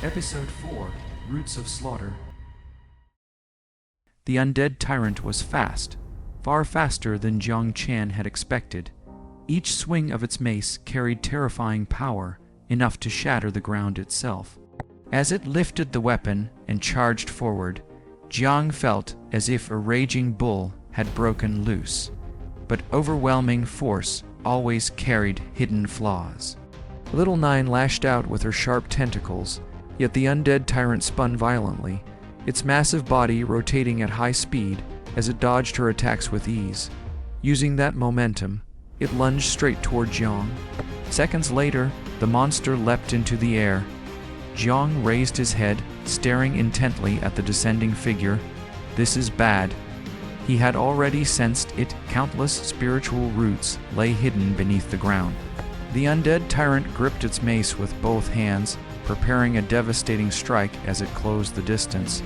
Episode 4, Roots of Slaughter. The undead tyrant was fast, far faster than Jiang Chan had expected. Each swing of its mace carried terrifying power, enough to shatter the ground itself. As it lifted the weapon and charged forward, Jiang felt as if a raging bull had broken loose. But overwhelming force always carried hidden flaws. Little Nine lashed out with her sharp tentacles, yet the undead tyrant spun violently, its massive body rotating at high speed as it dodged her attacks with ease. Using that momentum, it lunged straight toward Jiang. Seconds later, the monster leapt into the air. Jiang raised his head, staring intently at the descending figure. This is bad. He had already sensed it. Countless spiritual roots lay hidden beneath the ground. The undead tyrant gripped its mace with both hands, preparing a devastating strike as it closed the distance.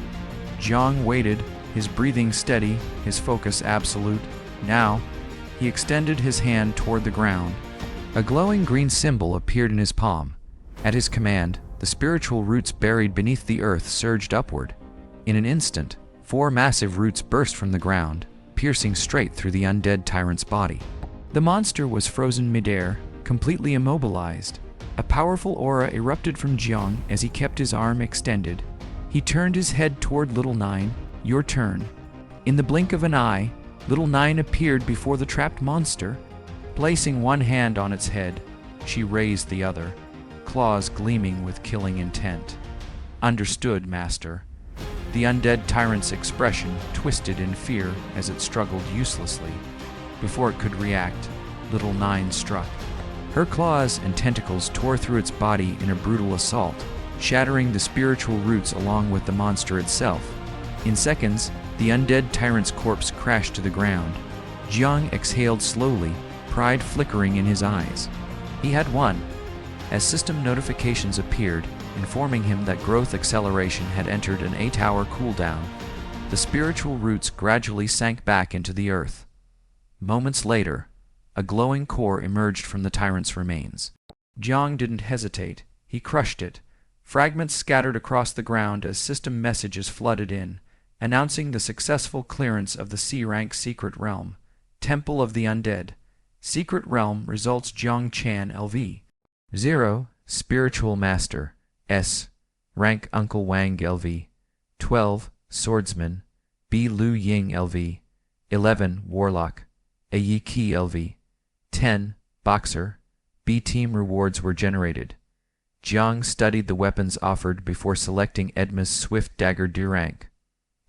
Jiang waited, his breathing steady, his focus absolute. Now, he extended his hand toward the ground. A glowing green symbol appeared in his palm. At his command, the spiritual roots buried beneath the earth surged upward. In an instant, 4 massive roots burst from the ground, piercing straight through the undead tyrant's body. The monster was frozen midair, completely immobilized. A powerful aura erupted from Jiang as he kept his arm extended. He turned his head toward Little Nine. Your turn. In the blink of an eye, Little Nine appeared before the trapped monster. Placing one hand on its head, she raised the other, claws gleaming with killing intent. Understood, Master. The undead tyrant's expression twisted in fear as it struggled uselessly. Before it could react, Little Nine struck. Her claws and tentacles tore through its body in a brutal assault, shattering the spiritual roots along with the monster itself. In seconds, the undead tyrant's corpse crashed to the ground. Jiang exhaled slowly, pride flickering in his eyes. He had won. As system notifications appeared, informing him that growth acceleration had entered an 8-hour cooldown, the spiritual roots gradually sank back into the earth. Moments later, a glowing core emerged from the tyrant's remains. Jiang didn't hesitate. He crushed it. Fragments scattered across the ground as system messages flooded in, announcing the successful clearance of the C-rank Secret Realm. Temple of the Undead. Secret Realm results Jiang Chan LV. 0. Spiritual Master. S. Rank Uncle Wang LV. 12. Swordsman. B. Lu Ying LV. 11. Warlock. A Yi Qi LV. 10. Boxer. B. Team rewards were generated. Jiang studied the weapons offered before selecting Edma's Swift Dagger D rank.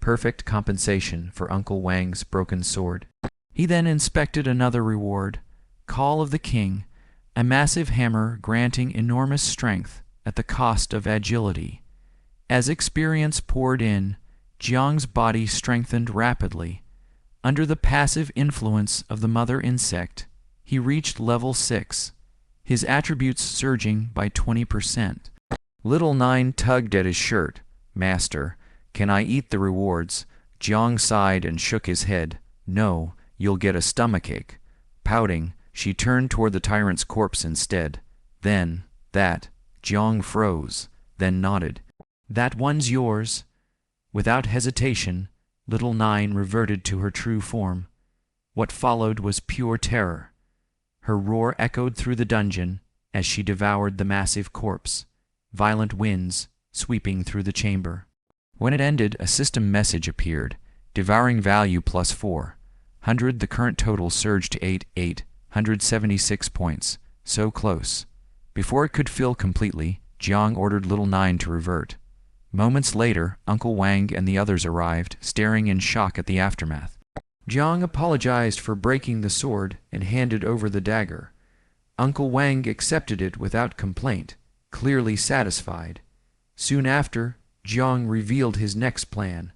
Perfect compensation for Uncle Wang's broken sword. He then inspected another reward, Call of the King, a massive hammer granting enormous strength at the cost of agility. As experience poured in, Jiang's body strengthened rapidly. Under the passive influence of the mother insect, he reached level 6, his attributes surging by 20%. Little Nine tugged at his shirt. Master, can I eat the rewards? Jiang sighed and shook his head. No, you'll get a stomachache. Pouting, she turned toward the tyrant's corpse instead. Then, Jiang froze, then nodded. That one's yours. Without hesitation, Little Nine reverted to her true form. What followed was pure terror. Her roar echoed through the dungeon as she devoured the massive corpse, violent winds sweeping through the chamber. When it ended, a system message appeared, devouring value plus 400. The current total surged to 8,876 points. So close. Before it could fill completely, Jiang ordered Little Nine to revert. Moments later, Uncle Wang and the others arrived, staring in shock at the aftermath. Jiang apologized for breaking the sword and handed over the dagger. Uncle Wang accepted it without complaint, clearly satisfied. Soon after, Jiang revealed his next plan.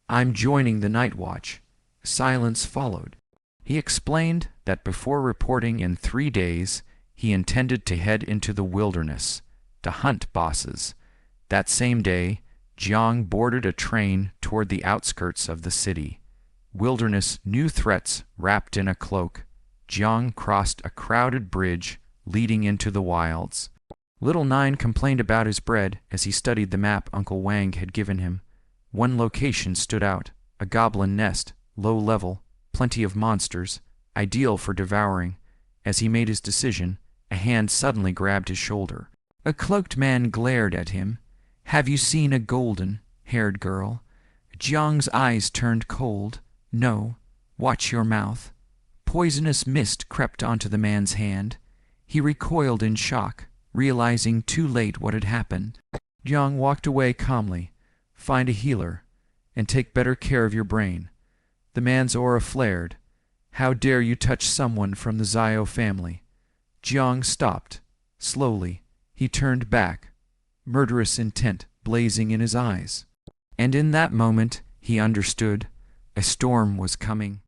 I'm joining the Night Watch. Silence followed. He explained that before reporting in 3 days, he intended to head into the wilderness, to hunt bosses. That same day, Jiang boarded a train toward the outskirts of the city. Wilderness, new threats wrapped in a cloak. Jiang crossed a crowded bridge leading into the wilds. Little Nine complained about his bread as he studied the map Uncle Wang had given him. One location stood out, a goblin nest, low level, plenty of monsters, ideal for devouring. As he made his decision, a hand suddenly grabbed his shoulder. A cloaked man glared at him. "Have you seen a golden-haired girl?" Jiang's eyes turned cold. "No. Watch your mouth." Poisonous mist crept onto the man's hand. He recoiled in shock, realizing too late what had happened. Jiang walked away calmly. "Find a healer, and take better care of your brain." The man's aura flared. "How dare you touch someone from the Zio family?" Jiang stopped. Slowly, he turned back, murderous intent blazing in his eyes. And in that moment, he understood. A storm was coming.